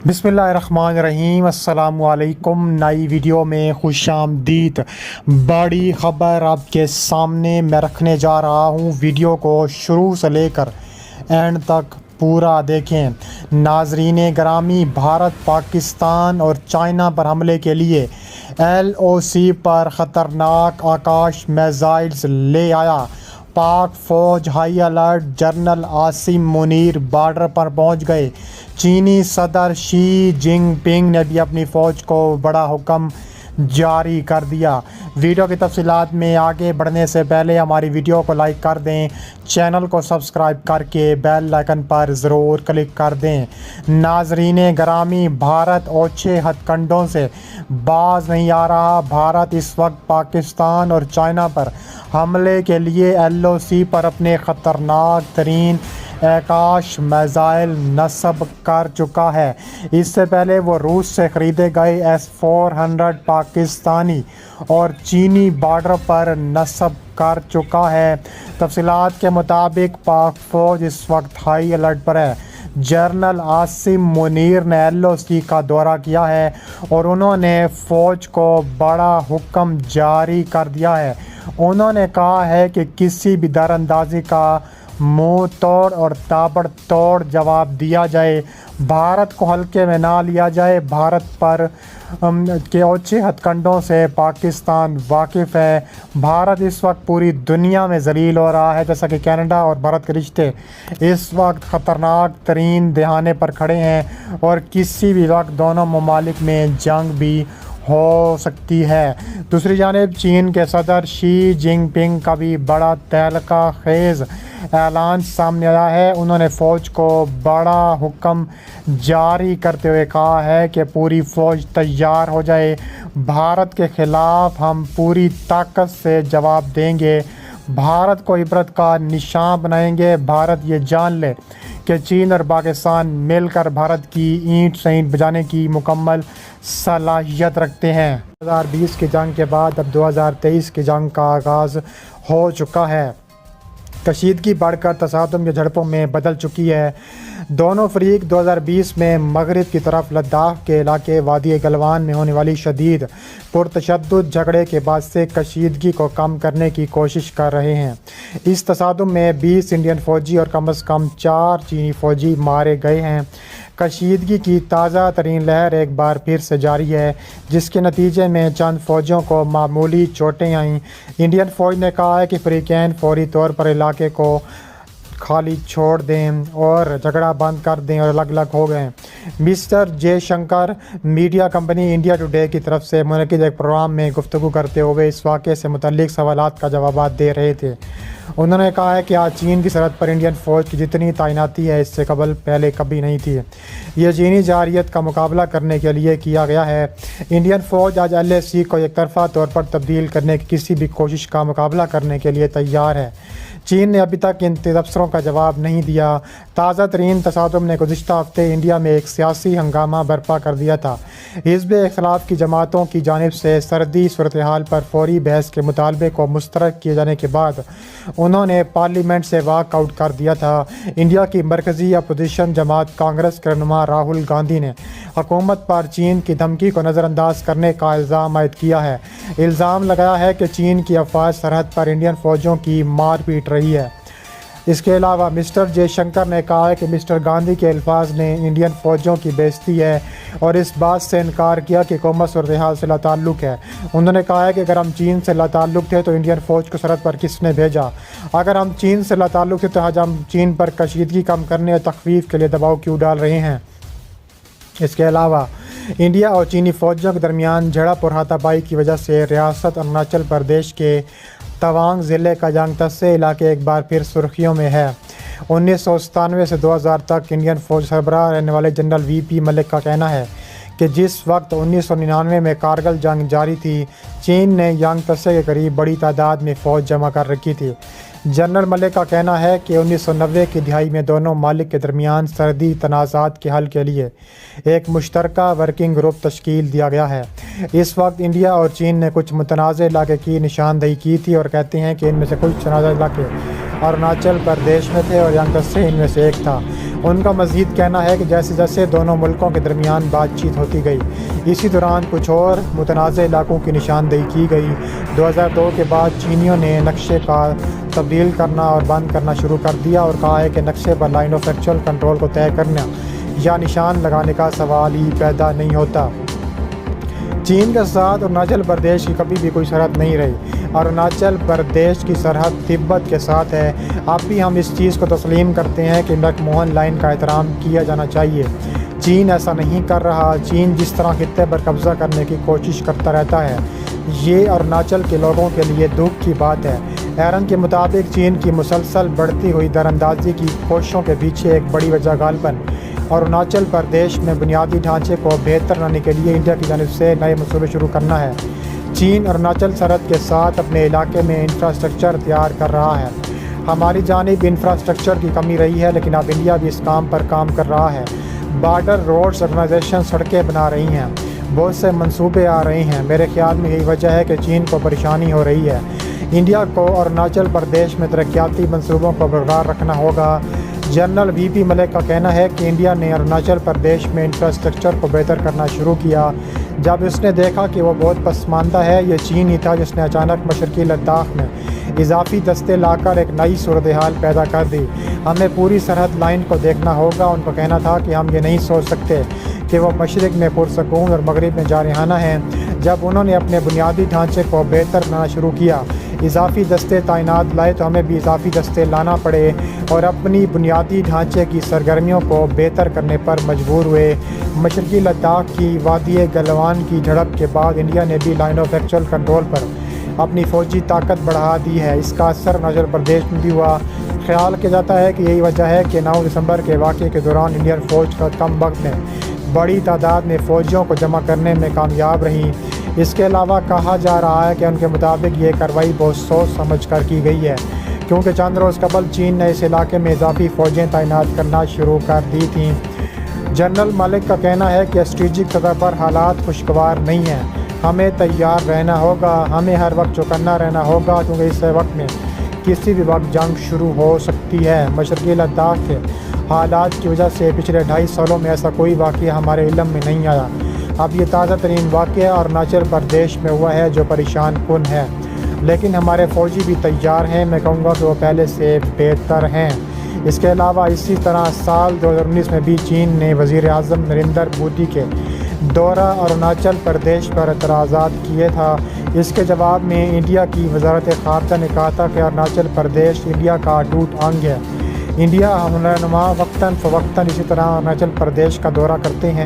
بسم اللہ الرحمن الرحیم۔ السلام علیکم۔ نئی ویڈیو میں خوش آمدید۔ بڑی خبر آپ کے سامنے میں رکھنے جا رہا ہوں، ویڈیو کو شروع سے لے کر اینڈ تک پورا دیکھیں۔ ناظرین گرامی، بھارت پاکستان اور چائنا پر حملے کے لیے LOC پر خطرناک آکاش میزائلز لے آیا۔ پاک فوج high alert, general Asim Munir border پر پہنچ گئے۔ چینی صدر شی جن پنگ نے بھی اپنی فوج کو بڑا حکم جاری کر دیا۔ ویڈیو کی تفصیلات میں آگے بڑھنے سے پہلے ہماری ویڈیو کو لائک کر دیں، چینل کو سبسکرائب کر کے بیل آئیکن پر ضرور کلک کر دیں۔ ناظرین گرامی، بھارت اوچھے ہتھ کنڈوں سے باز نہیں آ رہا۔ بھارت اس وقت پاکستان اور چائنا پر حملے کے لیے LOC پر اپنے خطرناک ترین آکاش میزائل نصب کر چکا ہے۔ اس سے پہلے وہ روس سے خریدے گئے S-400 پاکستانی اور چینی بارڈر پر نصب کر چکا ہے۔ تفصیلات کے مطابق پاک فوج اس وقت ہائی الرٹ پر ہے۔ جنرل عاصم منیر نے LOC کا دورہ کیا ہے اور انہوں نے فوج کو بڑا حکم جاری کر دیا ہے۔ انہوں نے کہا ہے کہ کسی بھی در اندازی کا منہ توڑ اور تابڑ توڑ جواب دیا جائے، بھارت کو ہلکے میں نہ لیا جائے۔ بھارت پر کے اوچھے ہتھ کنڈوں سے پاکستان واقف ہے۔ بھارت اس وقت پوری دنیا میں ذلیل ہو رہا ہے، جیسا کہ کینیڈا اور بھارت کے رشتے اس وقت خطرناک ترین دہانے پر کھڑے ہیں اور کسی بھی وقت دونوں ممالک میں جنگ بھی ہو سکتی ہے۔ دوسری جانب چین کے صدر شی جن پنگ کا بھی بڑا تہلکہ خیز اعلان سامنے آیا ہے۔ انہوں نے فوج کو بڑا حکم جاری کرتے ہوئے کہا ہے کہ پوری فوج تیار ہو جائے، بھارت کے خلاف ہم پوری طاقت سے جواب دیں گے، بھارت کو عبرت کا نشان بنائیں گے۔ بھارت یہ جان لے کہ چین اور پاکستان مل کر بھارت کی اینٹ سے اینٹ بجانے کی مکمل صلاحیت رکھتے ہیں۔ 2020 کی جنگ کے بعد اب 2023 کی جنگ کا آغاز ہو چکا ہے۔ کشیدگی بڑھ کر تصادم یا جھڑپوں میں بدل چکی ہے۔ دونوں فریق 2020 میں مغرب کی طرف لداخ کے علاقے وادی گلوان میں ہونے والی شدید پرتشدد جھگڑے کے بعد سے کشیدگی کو کم کرنے کی کوشش کر رہے ہیں۔ اس تصادم میں 20 انڈین فوجی اور کم از کم 4 چینی فوجی مارے گئے ہیں۔ کشیدگی کی تازہ ترین لہر ایک بار پھر سے جاری ہے، جس کے نتیجے میں چند فوجیوں کو معمولی چوٹیں آئیں۔ انڈین فوج نے کہا ہے کہ فریقین فوری طور پر علاقے کو خالی چھوڑ دیں اور جھگڑا بند کر دیں اور الگ الگ ہو گئے۔ Mister Jaishankar media company India Today کی طرف سے منعقد ایک پروگرام میں گفتگو کرتے ہوئے اس واقعے سے متعلق سوالات کا جوابات دے رہے تھے۔ انہوں نے کہا ہے کہ آج چین کی سرحد پر انڈین فوج کی جتنی تعیناتی ہے اس سے پہلے کبھی نہیں تھی۔ یہ چینی جارحیت کا مقابلہ کرنے کے لیے کیا گیا ہے۔ انڈین فوج آج LOC کو یک طرفہ طور پر تبدیل کرنے کی کسی بھی کوشش کا مقابلہ کرنے کے لیے تیار ہے۔ چین نے ابھی تک ان تبصروں کا جواب نہیں دیا۔ تازہ ترین تصادم نے گزشتہ ہفتے انڈیا میں ایک سیاسی ہنگامہ برپا کر دیا تھا۔ حزب اختلاف کی جماعتوں کی جانب سے سرحدی صورتحال پر فوری بحث کے مطالبے کو مسترد کیے جانے کے بعد انہوں نے پارلیمنٹ سے واک آؤٹ کر دیا تھا۔ انڈیا کی مرکزی اپوزیشن جماعت کانگریس کے رہنما راہل گاندھی نے حکومت پر چین کی دھمکی کو نظر انداز کرنے کا الزام عائد کیا ہے۔ الزام لگایا ہے کہ چین کی افواج سرحد پر انڈین فوجیوں کی مار پیٹ رہی ہے۔ اس کے علاوہ مسٹر جے شنکر نے کہا ہے کہ مسٹر گاندھی کے الفاظ نے انڈین فوجیوں کی بے عزتی ہے اور اس بات سے انکار کیا کہ حکومت صورتحال سے لاتعلق ہے۔ انہوں نے کہا ہے کہ اگر ہم چین سے لاتعلق تھے تو انڈین فوج کو سرحد پر کس نے بھیجا؟ اگر ہم چین سے لاتعلق تھے تو آج ہم چین پر کشیدگی کم کرنے اور تخفیف کے لیے دباؤ کیوں ڈال رہے ہیں؟ اس کے علاوہ انڈیا اور چینی فوجیوں کے درمیان جھڑپ اور ہاتھا پائی کی وجہ سے ریاست اروناچل پردیش کے توانگ ضلع کا جنگ تسے علاقے ایک بار پھر سرخیوں میں ہے۔ 1997 سے 2000 تک انڈین فوج سربراہ رہنے والے جنرل VP ملک کا کہنا ہے کہ جس وقت 1999 میں کارگل جنگ جاری تھی، چین نے ینگ تسے کے قریب بڑی تعداد میں فوج جمع کر رکھی تھی۔ جنرل ملک کا کہنا ہے کہ 1990 کی دہائی میں دونوں ممالک کے درمیان سرحدی تنازعات کے حل کے لیے ایک مشترکہ ورکنگ گروپ تشکیل دیا گیا ہے۔ اس وقت انڈیا اور چین نے کچھ متنازع علاقے کی نشاندہی کی تھی اور کہتے ہیں کہ ان میں سے کچھ متنازع علاقے اروناچل پردیش میں تھے اور ینگ تسے ان میں سے ایک تھا۔ ان کا مزید کہنا ہے کہ جیسے جیسے دونوں ملکوں کے درمیان بات چیت ہوتی گئی، اسی دوران کچھ اور متنازع علاقوں کی نشاندہی کی گئی۔ 2002 کے بعد چینیوں نے نقشے کا تبدیل کرنا اور بند کرنا شروع کر دیا اور کہا ہے کہ نقشے پر لائن آف ایکچوئل کنٹرول کو طے کرنا یا نشان لگانے کا سوال ہی پیدا نہیں ہوتا۔ چین کے ساتھ اروناچل پردیش کی کبھی بھی کوئی سرحد نہیں رہی۔ اروناچل پردیش کی سرحد تبت کے ساتھ ہے۔ اب بھی ہم اس چیز کو تسلیم کرتے ہیں کہ میک موہن لائن کا احترام کیا جانا چاہیے۔ چین ایسا نہیں کر رہا۔ چین جس طرح خطے پر قبضہ کرنے کی کوشش کرتا رہتا ہے، یہ اروناچل کے لوگوں کے لیے دکھ کی بات ہے۔ ایرن کے مطابق چین کی مسلسل بڑھتی ہوئی دراندازی کی کوششوں کے پیچھے ایک بڑی وجہ غالباً اروناچل پردیش میں بنیادی ڈھانچے کو بہتر بنانے کے لیے انڈیا کی جانب سے نئے منصوبے شروع کرنا ہے۔ چین اروناچل سرحد کے ساتھ اپنے علاقے میں انفراسٹرکچر تیار کر رہا ہے۔ ہماری جانب انفراسٹرکچر کی کمی رہی ہے، لیکن اب انڈیا بھی اس کام پر کام کر رہا ہے۔ بارڈر روڈز آرگنائزیشن سڑکیں بنا رہی ہیں، بہت سے منصوبے آ رہے ہیں۔ میرے خیال میں یہی وجہ ہے کہ چین کو پریشانی ہو رہی ہے۔ انڈیا کو اروناچل پردیش میں ترقیاتی منصوبوں کو برقرار رکھنا ہوگا۔ جنرل وی پی ملک کا کہنا ہے کہ انڈیا نے اروناچل پردیش میں انفراسٹرکچر کو بہتر کرنا شروع کیا جب اس نے دیکھا کہ وہ بہت پسماندہ ہے۔ یہ چین ہی تھا جس نے اچانک مشرقی لداخ میں اضافی دستے لا کر ایک نئی صورتحال پیدا کر دی۔ ہمیں پوری سرحد لائن کو دیکھنا ہوگا۔ ان کا کہنا تھا کہ ہم یہ نہیں سوچ سکتے کہ وہ مشرق میں پرسکون اور مغرب میں جارحانہ ہیں۔ جب انہوں نے اپنے بنیادی ڈھانچے کو بہتر بنانا شروع کیا، اضافی دستے تعینات لائے، تو ہمیں بھی اضافی دستے لانا پڑے اور اپنی بنیادی ڈھانچے کی سرگرمیوں کو بہتر کرنے پر مجبور ہوئے۔ مشرقی لداخ کی وادی گلوان کی جھڑپ کے بعد انڈیا نے بھی لائن آف ایکچوئل کنٹرول پر اپنی فوجی طاقت بڑھا دی ہے۔ اس کا اثر اروناچل پردیش میں بھی ہوا۔ خیال کیا جاتا ہے کہ یہی وجہ ہے کہ 9 دسمبر کے واقعے کے دوران انڈین فوج کا کم وقت میں بڑی تعداد میں فوجیوں کو جمع کرنے میں کامیاب رہی۔ اس کے علاوہ کہا جا رہا ہے کہ ان کے مطابق یہ کارروائی بہت سوچ سمجھ کر کی گئی ہے، کیونکہ چند روز قبل چین نے اس علاقے میں اضافی فوجیں تعینات کرنا شروع کر دی تھیں۔ جنرل ملک کا کہنا ہے کہ اسٹریٹجک سطح پر حالات خوشگوار نہیں ہیں۔ ہمیں تیار رہنا ہوگا، ہمیں ہر وقت چوکنا رہنا ہوگا، کیونکہ اس وقت میں کسی بھی وقت جنگ شروع ہو سکتی ہے۔ مشرقی لداخ کے حالات کی وجہ سے پچھلے 2.5 سالوں میں ایسا کوئی واقعہ ہمارے علم میں نہیں آیا۔ اب یہ تازہ ترین واقعہ اروناچل پردیش میں ہوا ہے جو پریشان کن ہے، لیکن ہمارے فوجی بھی تیار ہیں۔ میں کہوں گا کہ وہ پہلے سے بہتر ہیں۔ اس کے علاوہ اسی طرح سال 2019 میں بھی چین نے وزیر اعظم نریندر مودی کے دورہ اروناچل پردیش پر اعتراضات کیے تھا۔ اس کے جواب میں انڈیا کی وزارت خارجہ نے کہا تھا کہ اروناچل پردیش انڈیا کا اٹوٹ انگ ہے۔ انڈیا ہم رہنما وقتاً فوقتاً اسی طرح اروناچل پردیش کا دورہ کرتے ہیں۔